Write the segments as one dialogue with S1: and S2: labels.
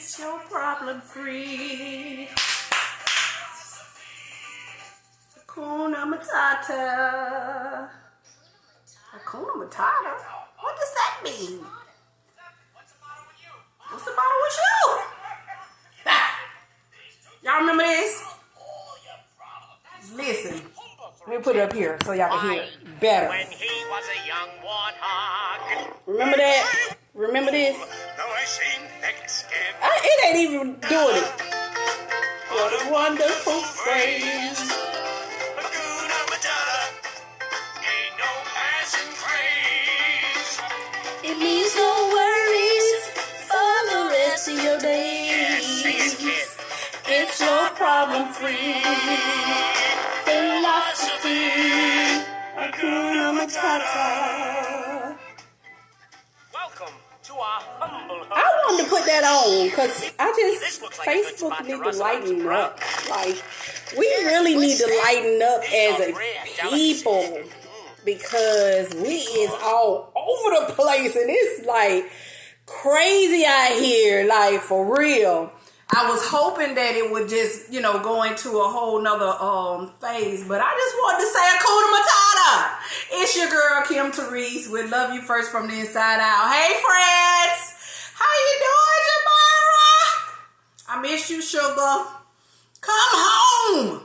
S1: It's your problem free. Hakuna Matata. Hakuna Matata? What does that mean? What's the matter with you? Ah. Y'all remember this? Listen. Let me put it up here so y'all can hear it better. When he was a young warthog. Remember that? Remember this? It ain't even doing it. What a wonderful phrase. Hakuna Matata. Ain't no passing craze. It means no worries for the rest of your days. Yes, sing it, kid. It's your problem free. Philosophy. Hakuna Matata. Welcome to our humble home. I wanted to put that on because Facebook need to lighten up. Like, we really need to lighten up as a people because we is all over the place and it's like crazy out here, like for real. I was hoping that it would just, go into a whole nother phase, but I just wanted to say Hakuna Matata. It's your girl, Kim Therese, with Love You First from the Inside Out. Hey, friends. How you doing, Jamara? I miss you, sugar. Come home.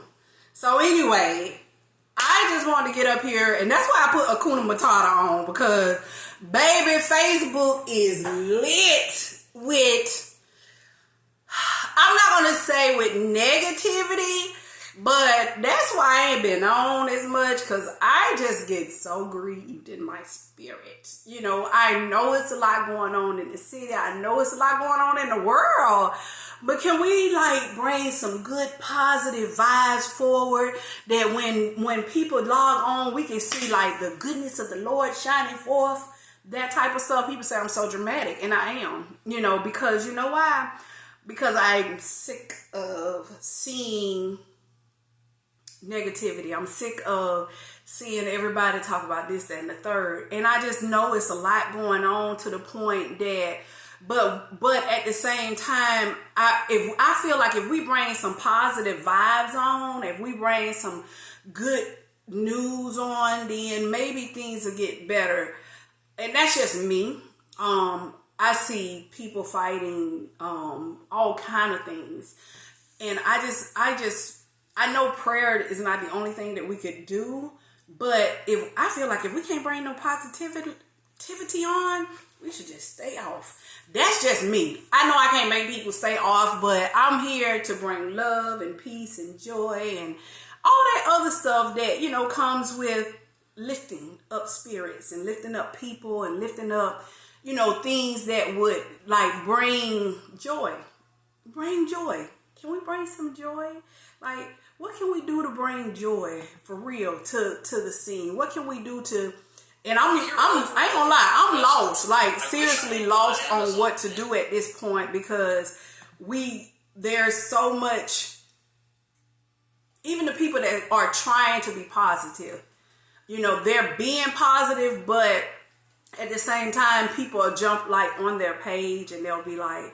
S1: So anyway, I just wanted to get up here, and that's why I put Hakuna Matata on, because, baby, Facebook is lit with... I'm not going to say with negativity, but that's why I ain't been on as much because I just get so grieved in my spirit. I know it's a lot going on in the city. I know it's a lot going on in the world. But can we bring some good positive vibes forward that when people log on, we can see the goodness of the Lord shining forth, that type of stuff. People say I'm so dramatic, and I am, because you know why? Because I'm sick of seeing negativity. I'm sick of seeing everybody talk about this, that, and the third. And I just know it's a lot going on to the point that, but at the same time, I feel like if we bring some positive vibes on, if we bring some good news on, then maybe things will get better. And that's just me. I see people fighting all kind of things. And I know prayer is not the only thing that we could do, but I feel like if we can't bring no positivity on, we should just stay off. That's just me. I know I can't make people stay off, but I'm here to bring love and peace and joy and all that other stuff that, comes with lifting up spirits and lifting up people and lifting up things that would bring joy. Bring joy. Can we bring some joy? What can we do to bring joy for real to the scene? What can we do to? And I ain't gonna lie, I'm lost. Seriously lost on what to do at this point because there's so much. Even the people that are trying to be positive, they're being positive, but at the same time, people will jump on their page and they'll be like,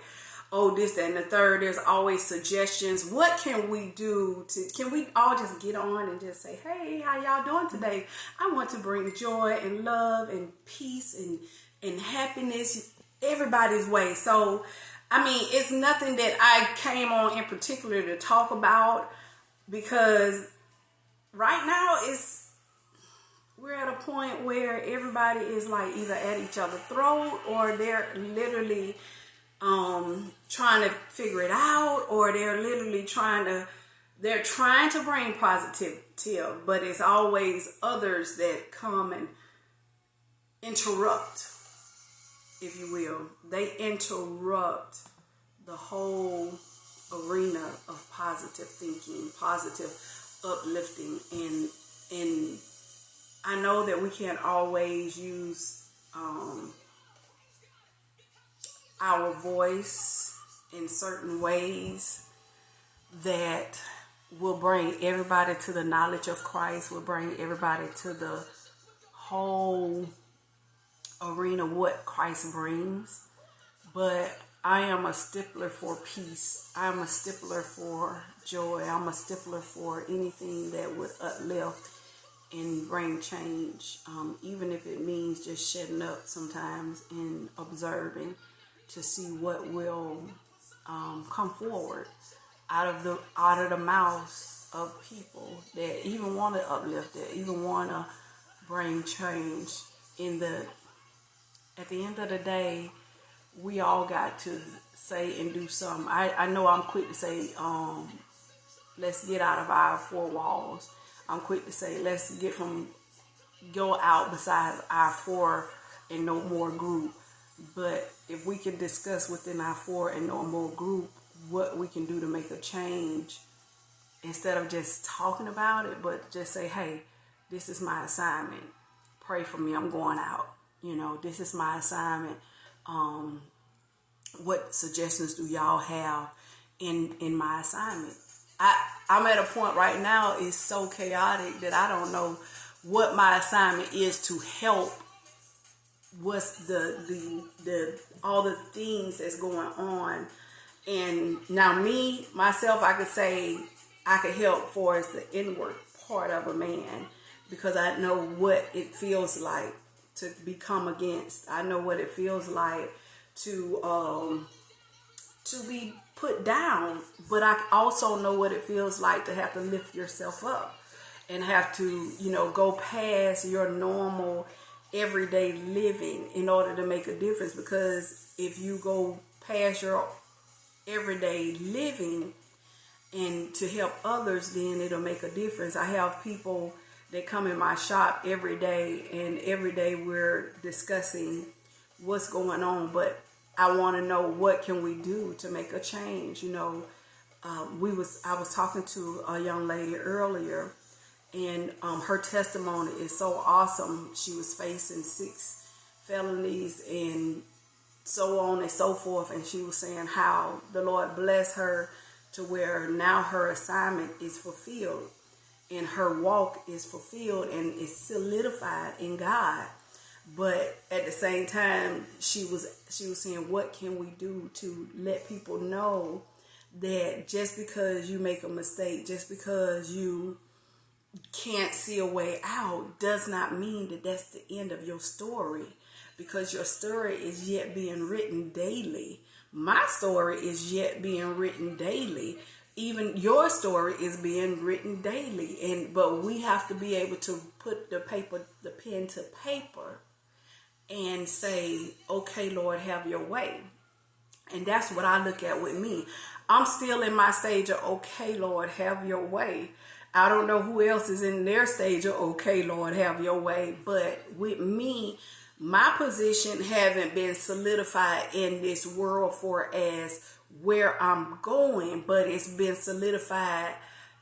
S1: oh, this, that, and the third. There's always suggestions. What can we do can we all just get on and just say, hey, how y'all doing today? I want to bring joy and love and peace and happiness everybody's way. So, it's nothing that I came on in particular to talk about because right now we're at a point where everybody is either at each other's throat or they're literally trying to figure it out, or they're literally trying to bring positivity, but it's always others that come and interrupt, if you will. They interrupt the whole arena of positive thinking, positive uplifting, and I know that we can't always use our voice in certain ways that will bring everybody to the knowledge of Christ, will bring everybody to the whole arena what Christ brings. But I am a stickler for peace. I'm a stickler for joy. I'm a stickler for anything that would uplift and bring change, even if it means just shutting up sometimes and observing to see what will come forward out of the mouths of people that even want to uplift, that even want to bring change. At the end of the day, we all got to say and do something. I know I'm quick to say, let's get out of our four walls. I'm quick to say, let's go out besides our four and no more group. But if we can discuss within our four and no more group what we can do to make a change, instead of just talking about it, but just say, hey, this is my assignment. Pray for me. I'm going out. This is my assignment. What suggestions do y'all have in my assignment? I'm at a point right now, it's so chaotic that I don't know what my assignment is to help. What's the all the things that's going on. And now myself, I could say I could help for as the inward part of a man, because I know what it feels like to become against. I know what it feels like to be put down, but I also know what it feels like to have to lift yourself up and have to, go past your normal everyday living in order to make a difference. Because if you go past your everyday living and to help others, then it'll make a difference. I have people that come in my shop every day, and every day we're discussing what's going on, but I want to know what can we do to make a change. I was talking to a young lady earlier, and her testimony is so awesome. She was facing 6 felonies and so on and so forth, and she was saying how the Lord blessed her to where now her assignment is fulfilled and her walk is fulfilled and is solidified in God. But at the same time, she was saying, what can we do to let people know that just because you make a mistake, just because you can't see a way out, does not mean that that's the end of your story, because your story is yet being written daily. My story is yet being written daily. Even your story is being written daily. But we have to be able to put the pen to paper and say, okay, Lord, have your way. And that's what I look at with me. I'm still in my stage of, okay, Lord, have your way. I don't know who else is in their stage of, okay, Lord, have your way. But with me, my position haven't been solidified in this world for as where I'm going, but it's been solidified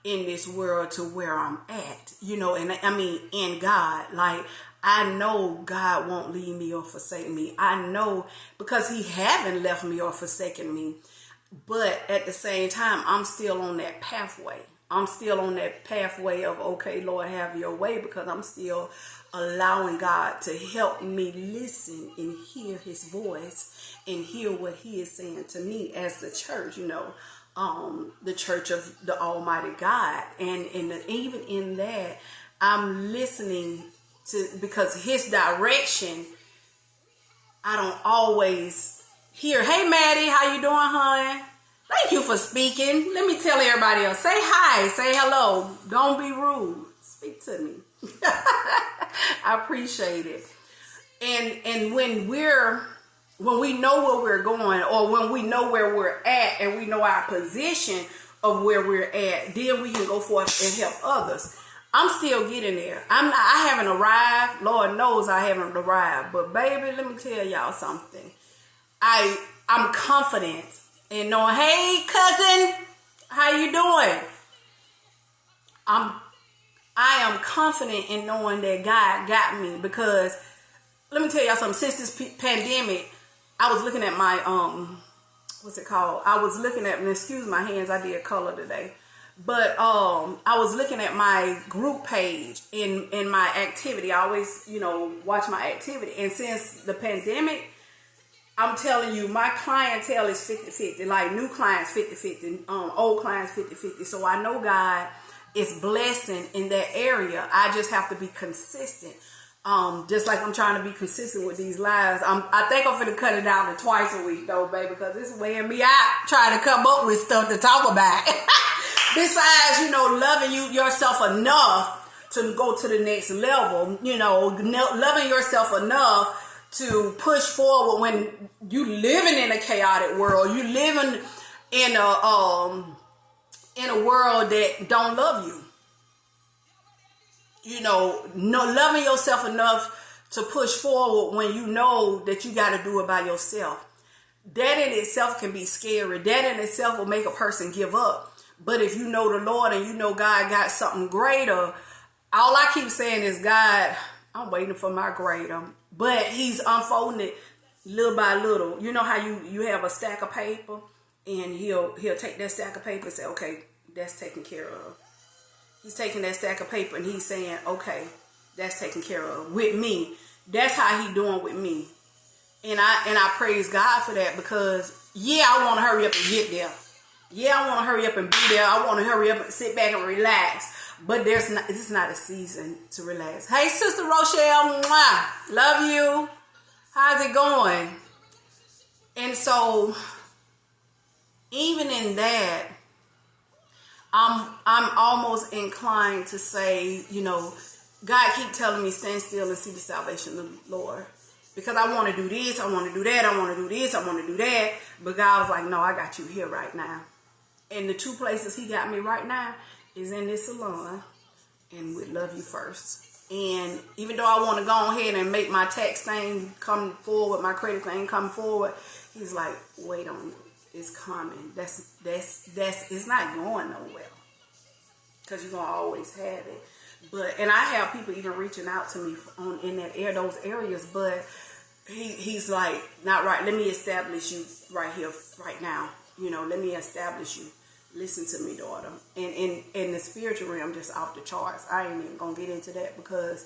S1: in this world to where I'm at, and I mean, in God. Like, I know God won't leave me or forsake me. I know, because he haven't left me or forsaken me. But at the same time, I'm still on that pathway. I'm still on that pathway of, okay, Lord, have your way, because I'm still allowing God to help me listen and hear his voice and hear what he is saying to me as the church, the church of the Almighty God. And even in that, I'm listening to, because his direction, I don't always hear. Hey, Maddie, how you doing, hon? Thank you for speaking. Let me tell everybody else. Say hi. Say hello. Don't be rude. Speak to me. I appreciate it. And when we know where we're going, or when we know where we're at and we know our position of where we're at, then we can go forth and help others. I'm still getting there. I haven't arrived. Lord knows I haven't arrived. But baby, let me tell y'all something. I'm confident in knowing, hey cousin, how you doing? I am confident in knowing that God got me, because let me tell y'all something. Since this pandemic, I was looking at my what's it called? I was looking at, excuse my hands, I did color today. But I was looking at my group page in my activity. I always, watch my activity. And since the pandemic, I'm telling you, my clientele is 50-50. Like new clients 50-50, old clients 50-50. So I know God is blessing in that area. I just have to be consistent. Just like I'm trying to be consistent with these lives. I think I'm finna cut it down to twice a week though, baby, because it's weighing me out trying to come up with stuff to talk about. Besides, loving yourself enough to go to the next level, loving yourself enough to push forward when you living in a chaotic world. You living in a world that don't love you. Loving yourself enough to push forward when you know that you got to do it by yourself. That in itself can be scary. That in itself will make a person give up. But if you know the Lord and you know God got something greater, all I keep saying is, God, I'm waiting for my greater. But he's unfolding it little by little. You know how you have a stack of paper and he'll take that stack of paper and say, okay, that's taken care of. He's taking that stack of paper and he's saying, okay, that's taken care of with me. That's how he doing with me. And I praise God for that, because I want to hurry up and get there. I want to hurry up and be there. I want to hurry up and sit back and relax. But this is not a season to relax. Hey, Sister Rochelle, mwah, love you. How's it going? And so, even in that, I'm almost inclined to say, God keep telling me stand still and see the salvation of the Lord. Because I want to do this, I want to do that, I want to do this, I want to do that. But God was like, no, I got you here right now. And the two places he got me right now is in this salon and with Love You First. And even though I want to go ahead and make my tax thing come forward, my credit thing come forward, he's like, wait on it. It's coming. That's it's not going nowhere. Because you're going to always have it. And I have people even reaching out to me in those areas, but he's like, not right. Let me establish you right here, right now. Let me establish you. Listen to me, daughter. And in the spiritual realm, just off the charts. I ain't even gonna get into that because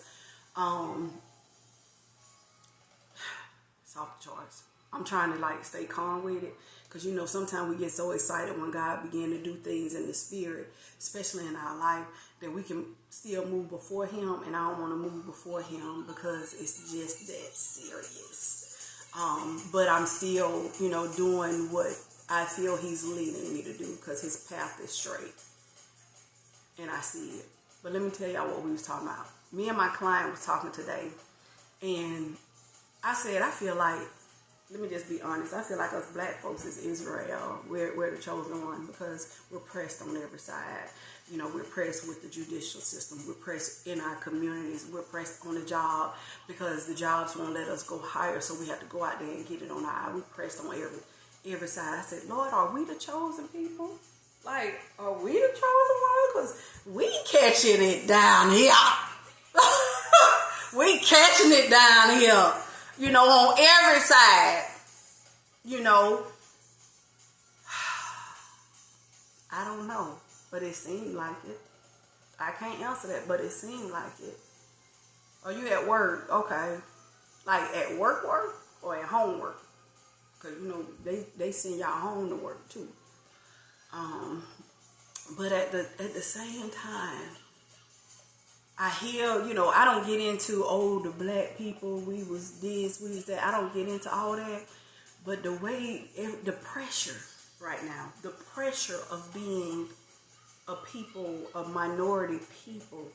S1: it's off the charts. I'm trying to stay calm with it, because sometimes we get so excited when God begin to do things in the spirit, especially in our life, that we can still move before him, and I don't want to move before him because it's just that serious. But I'm still, doing what I feel he's leading me to do, because his path is straight. And I see it. But let me tell y'all what we was talking about. Me and my client was talking today, and I said, I feel like, let me just be honest, I feel like us black folks is Israel. We're the chosen one, because we're pressed on every side. We're pressed with the judicial system. We're pressed in our communities. We're pressed on the job, because the jobs won't let us go higher, so we have to go out there and get it on our. We're pressed on every side. I said, Lord, are we the chosen people? Are we the chosen one? Because we catching it down here. We catching it down here. On every side. I don't know, but it seemed like it. I can't answer that, but it seemed like it. Are you at work? Okay. At work or at home work? Because, they send y'all home to work too. But at the same time, I hear, I don't get into, the black people, we was this, we was that. I don't get into all that. But the pressure right now, the pressure of being a minority people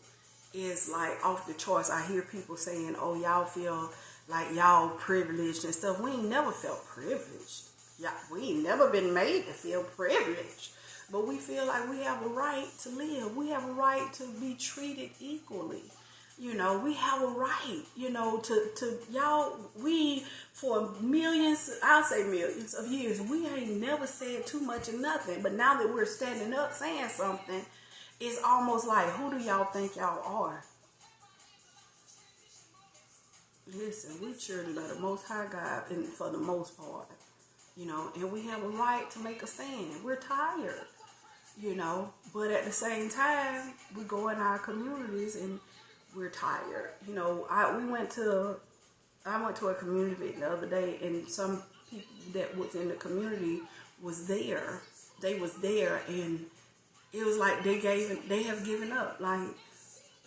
S1: is off the charts. I hear people saying, oh, y'all feel like y'all privileged and stuff. We ain't never felt privileged. We ain't never been made to feel privileged. But we feel like we have a right to live. We have a right to be treated equally. We have a right, to y'all, we, for millions, I'll say millions of years, we ain't never said too much of nothing. But now that we're standing up saying something, it's almost like, who do y'all think y'all are? Listen, we children of the Most High God, and for the most part, and we have a right to make a stand. We're tired, but at the same time, we go in our communities and we're tired. I went to a community the other day, and some people that was in the community was there. They was there, and it was like they have given up. Like,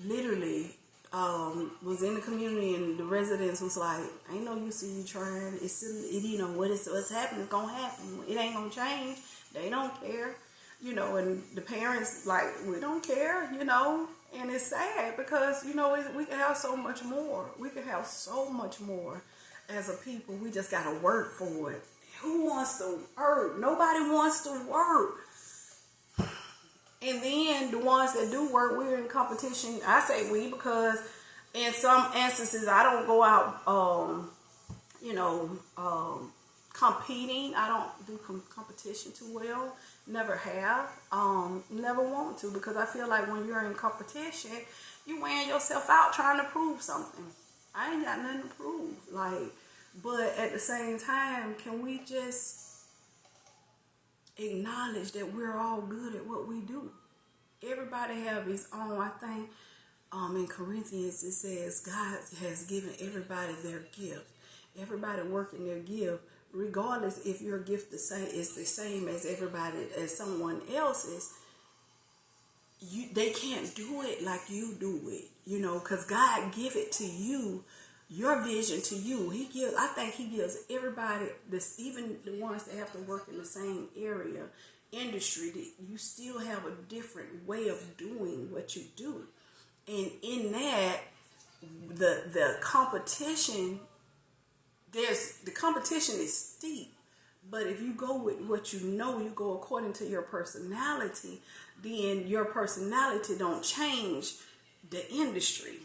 S1: literally, was in the community, and the residents was like, ain't no use of you trying. It's still, you know, what's happening is gonna happen. It ain't gonna change. They don't care, you know. And the parents like, we don't care, you know. And it's sad because, you know, we can have so much more. We can have so much more as a people. We just gotta work for it. Who wants to work? Nobody wants to work. And then the ones that do work, we're in competition. I say we because in some instances I don't go out, competing. I don't do competition too well. Never have. Never want to, because I feel like when you're in competition, you wearing yourself out trying to prove something. I ain't got nothing to prove. Like, but at the same time, can we just acknowledge that we're all good at what we do? Everybody have his own. I think in Corinthians it says God has given everybody their gift. Everybody working their gift, regardless if your gift is the same as someone else's. They can't do it like you do it, you know, because God give it to you. Your vision to you. I think he gives everybody this, even the ones that have to work in the same industry, that you still have a different way of doing what you do. And in that, the competition, the competition is steep. But if you go with what you know, you go according to your personality, then your personality don't change the industry.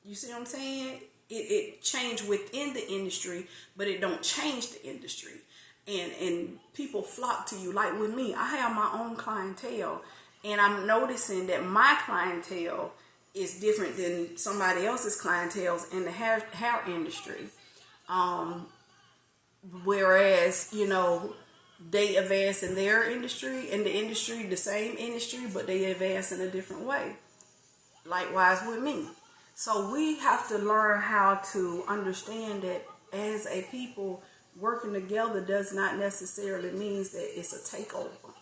S1: You see what I'm saying? It changed within the industry, but it don't change the industry. And people flock to you. Like with me, I have my own clientele, and I'm noticing that my clientele is different than somebody else's clientele in the hair industry. Whereas, you know, they advance in their industry, the same industry, but they advance in a different way. Likewise with me. So we have to learn how to understand that as a people, working together does not necessarily mean that it's a takeover.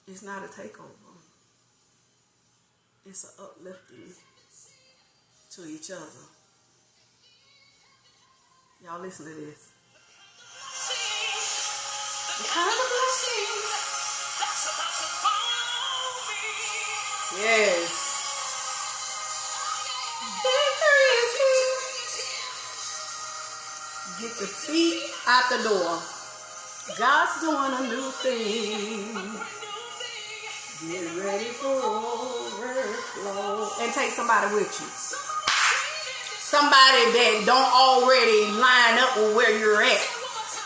S1: It's not a takeover. It's an uplifting to each other. Y'all listen to this. The kind of blessings that's about to follow me. Yes. Victory is here. Get the feet out the door. God's doing a new thing. Get ready for overflow. And take somebody with you. Somebody that don't already line up with where you're at,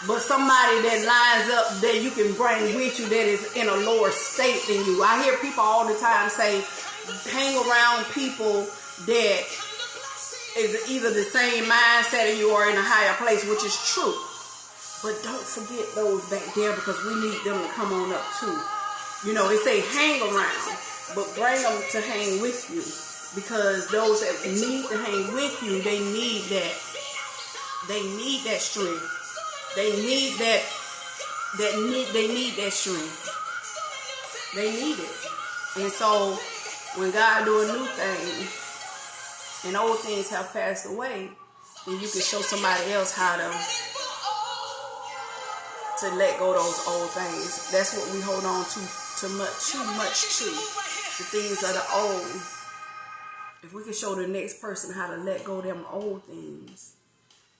S1: but somebody that lines up that you can bring with you that is in a lower state than you. I hear people all the time say, hang around people that is either the same mindset as you or in a higher place, which is true. But don't forget those back there, because we need them to come on up too. You know, they say hang around, but bring them to hang with you. Because those that need to hang with you, they need that. They need that strength. They need that. They need that strength. They need it. And so, when God do a new thing, and old things have passed away, then you can show somebody else how to let go of those old things. That's what we hold on to too much to. The things of the old. If we can show the next person how to let go of them old things,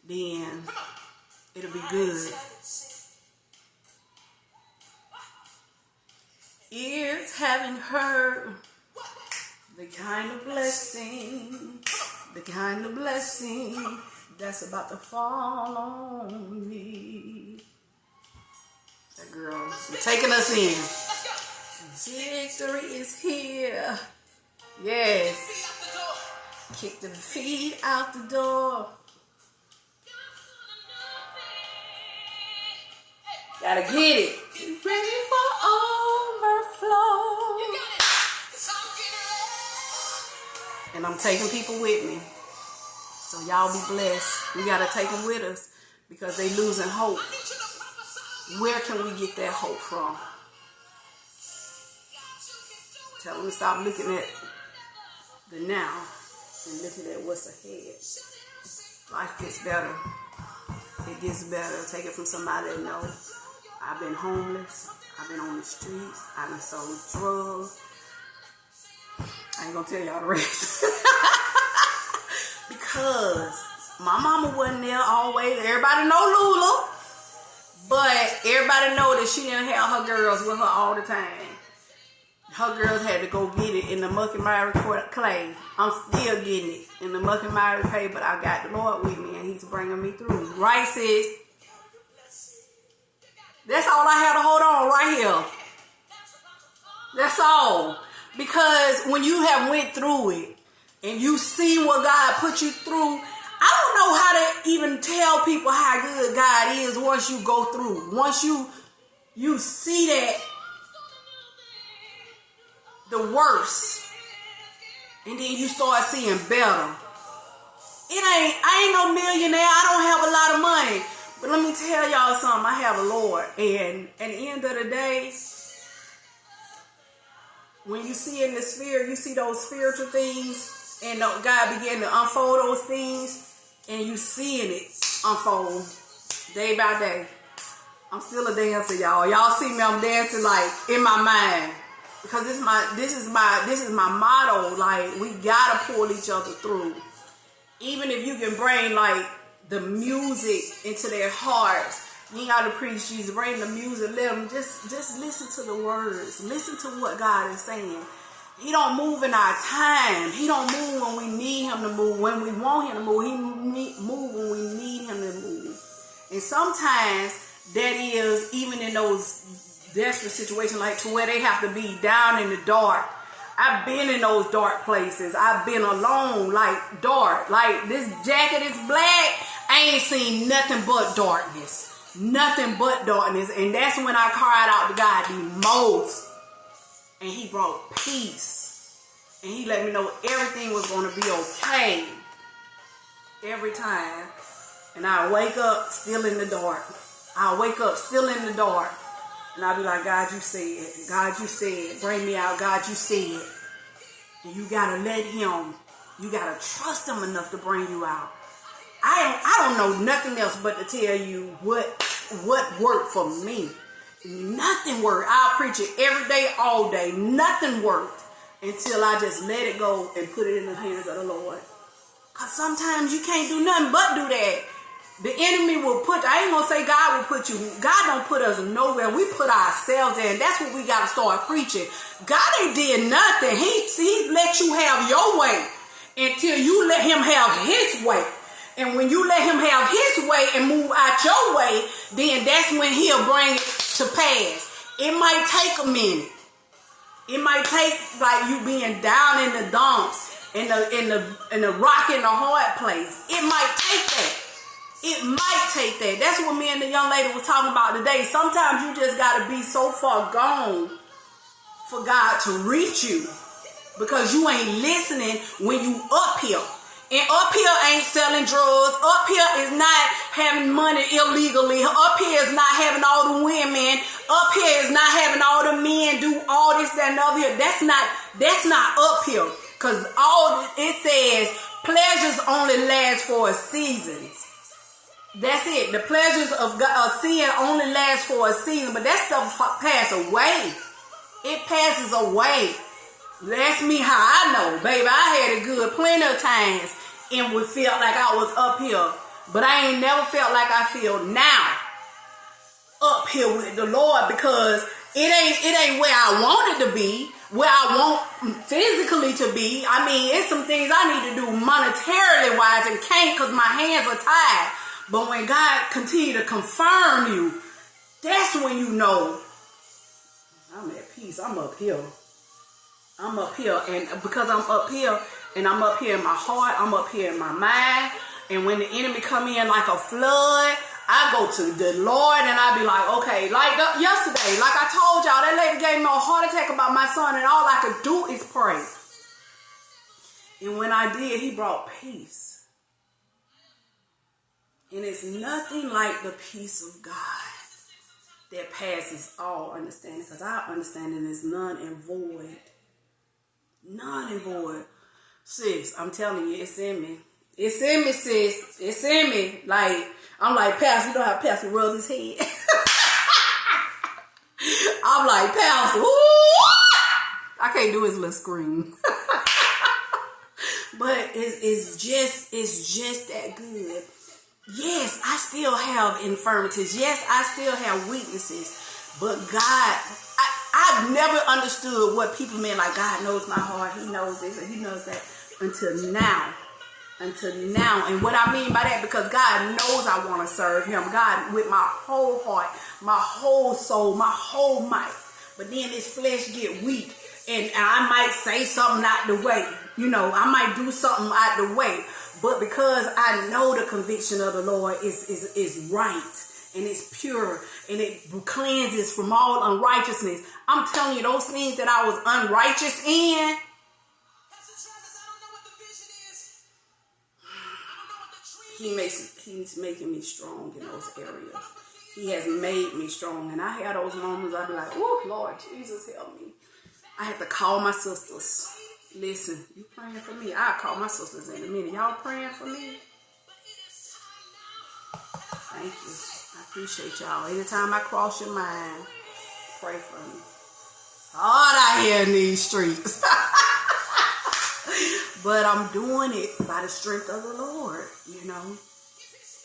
S1: then it'll be good. Ears haven't heard the kind of blessing that's about to fall on me. That girl is taking us in. Victory is here. Yes. Kick the feet out the door. Gotta get it. Ready for overflow. And I'm taking people with me. So y'all be blessed. We got to take them with us because they losing hope. Where can we get that hope from? Tell them to stop looking at the now and looking at what's ahead. Life gets better. It gets better. Take it from somebody that knows. I've been homeless. I've been on the streets. I've been sold drugs. I ain't gonna tell y'all the rest. Because my mama wasn't there always. Everybody know Lula. But everybody know that she didn't have her girls with her all the time. Her girls had to go get it in the muck and miry clay. I'm still getting it in the muck and miry clay, but I got the Lord with me and he's bringing me through. Right, sis? That's all I have to hold on right here. That's all. Because when you have went through it and you see what God put you through, I don't know how to even tell people how good God is once you go through. Once you see that the worst, and then you start seeing better. I ain't no millionaire. I don't have a lot of money. But let me tell y'all something. I have a Lord. And at the end of the day, when you see in the spirit, you see those spiritual things, and God began to unfold those things, and you seeing it unfold day by day. I'm still a dancer, y'all. Y'all see me, I'm dancing like in my mind. Because this is my motto. Like, we gotta pull each other through. Even if you can bring like the music into their hearts. You ain't gotta preach Jesus. Bring the music. Let them just listen to the words. Listen to what God is saying. He don't move in our time. He don't move when we need him to move. When we want him to move, he move when we need him to move. And sometimes that is even in those desperate situations, like to where they have to be down in the dark. I've been in those dark places. I've been alone, like dark. Like this jacket is black. I ain't seen nothing but darkness. Nothing but darkness. And that's when I cried out to God the most. And he brought peace. And he let me know everything was going to be okay. Every time. And I wake up still in the dark. I wake up still in the dark. And I'll be like, God, you said. God, you said. Bring me out. God, you said. And you got to let him. You got to trust him enough to bring you out. I don't know nothing else but to tell you what worked for me. Nothing worked. I'll preach it every day, all day. Nothing worked until I just let it go and put it in the hands of the Lord. Because sometimes you can't do nothing but do that. The enemy will I ain't going to say God will put you. God don't put us nowhere. We put ourselves there. And that's what we got to start preaching. God ain't did nothing. He let you have your way until you let him have his way. And when you let him have his way and move out your way, then that's when he'll bring it to pass. It might take a minute. It might take like you being down in the dumps, in the rock in the hard place. It might take that. It might take that. That's what me and the young lady was talking about today. Sometimes you just got to be so far gone for God to reach you. Because you ain't listening when you up here. And up here ain't selling drugs. Up here is not having money illegally. Up here is not having all the women. Up here is not having all the men do all this, that, and other here. That's not up here. Because all it says, pleasures only last for a season. That's it. The pleasures of sin only last for a season. But that stuff passes away. It passes away. That's me how I know, baby. I had it good plenty of times and would feel like I was up here. But I ain't never felt like I feel now up here with the Lord, because it ain't where I want it to be, where I want physically to be. I mean, it's some things I need to do monetarily wise and can't because my hands are tied. But when God continue to confirm you, that's when you know I'm at peace. I'm up here. I'm up here, and because I'm up here, and I'm up here in my heart, I'm up here in my mind, and when the enemy come in like a flood, I go to the Lord, and I be like, okay, like yesterday, like I told y'all, that lady gave me a heart attack about my son, and all I could do is pray. And when I did, he brought peace. And it's nothing like the peace of God that passes all understanding, because our understanding is none and void. None and void. Sis, I'm telling you, it's in me. It's in me, sis. It's in me. Like, I'm like, Pastor, you know how Pastor rubs his head? I'm like, Pastor, woo! I can't do his little scream. But it's just that good. Yes, I still have infirmities. Yes, I still have weaknesses. But God, I've never understood what people mean, like God knows my heart. He knows this and he knows that until now. And what I mean by that, because God knows I want to serve him. God, with my whole heart, my whole soul, my whole might. But then this flesh get weak. And I might say something out the way. You know, I might do something out the way. But because I know the conviction of the Lord is right. And it's pure. And it cleanses from all unrighteousness. I'm telling you, those things that I was unrighteous in. He's making me strong in those areas. He has made me strong. And I had those moments I be like, oh, Lord Jesus, help me. I had to call my sisters. Listen, you praying for me? I'll call my sisters in a minute. Y'all praying for me? Thank you. I appreciate y'all. Anytime I cross your mind, pray for me. It's hard out here in these streets. But I'm doing it by the strength of the Lord, you know.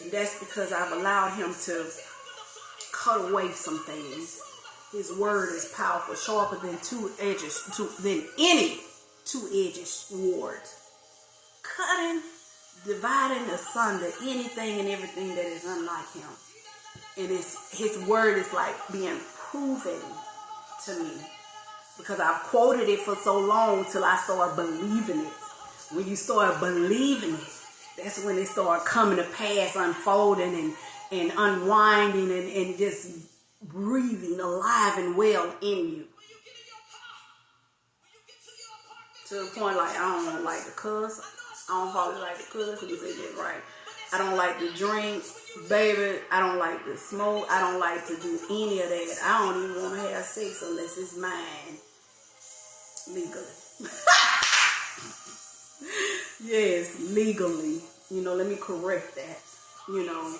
S1: And that's because I've allowed him to cut away some things. His word is powerful, sharper than any two-edged sword. Cutting, dividing asunder anything and everything that is unlike him. And his word is like being proven to me. Because I've quoted it for so long till I started believing it. When you start believing it, that's when it started coming to pass, unfolding and unwinding and just breathing alive and well in you. To the point like I don't like to cuss. I don't probably like to cuss. Let me say that right. I don't like to drink, baby. I don't like to smoke. I don't like to do any of that. I don't even want to have sex unless it's mine. Legally. Yes, legally. You know, let me correct that. You know,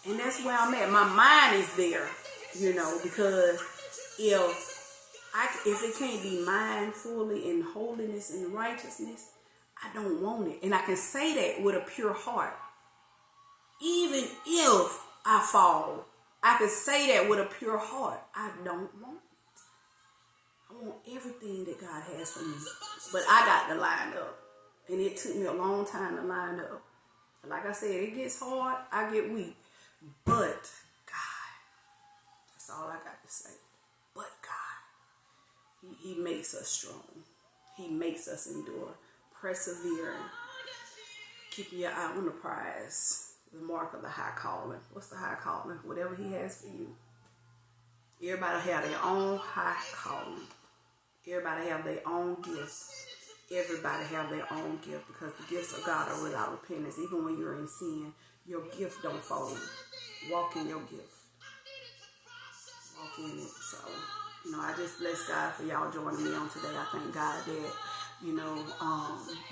S1: and that's where I'm at. My mind is there, you know, because if it can't be mine fully in holiness and righteousness, I don't want it. And I can say that with a pure heart. Even if I fall, I can say that with a pure heart. I don't want it. I want everything that God has for me. But I got to line up. And it took me a long time to line up. Like I said, it gets hard. I get weak. But God, that's all I got to say. But God, He makes us strong. He makes us endure. Persevering. Keeping your eye on the prize. The mark of the high calling. What's the high calling? Whatever He has for you. Everybody have their own high calling. Everybody have their own gifts. Everybody have their own gift, because the gifts of God are without repentance. Even when you're in sin, your gift don't fold. Walk in your gift. Walk in it. So, you know, I just bless God for y'all joining me on today. I thank God that, you know,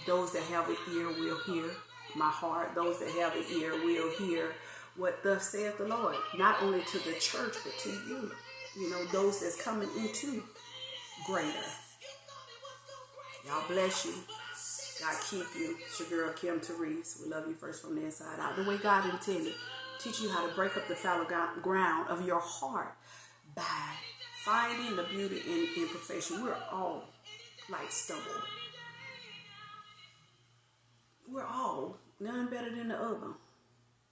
S1: those that have an ear will hear my heart. Those that have an ear will hear what thus saith the Lord. Not only to the church, but to you. You know, those that's coming into greater. Y'all bless you. God keep you. It's your girl, Kim Therese. We love you first from the inside out. The way God intended. Teach you how to break up the fallow ground of your heart by finding the beauty in imperfection. We're all like stubble. We're all none better than the other.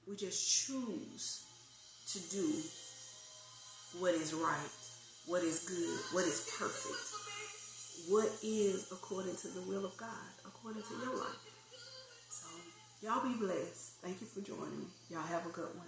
S1: We just choose to do what is right, what is good, what is perfect. What is according to the will of God, according to your life. So, y'all be blessed. Thank you for joining me. Y'all have a good one.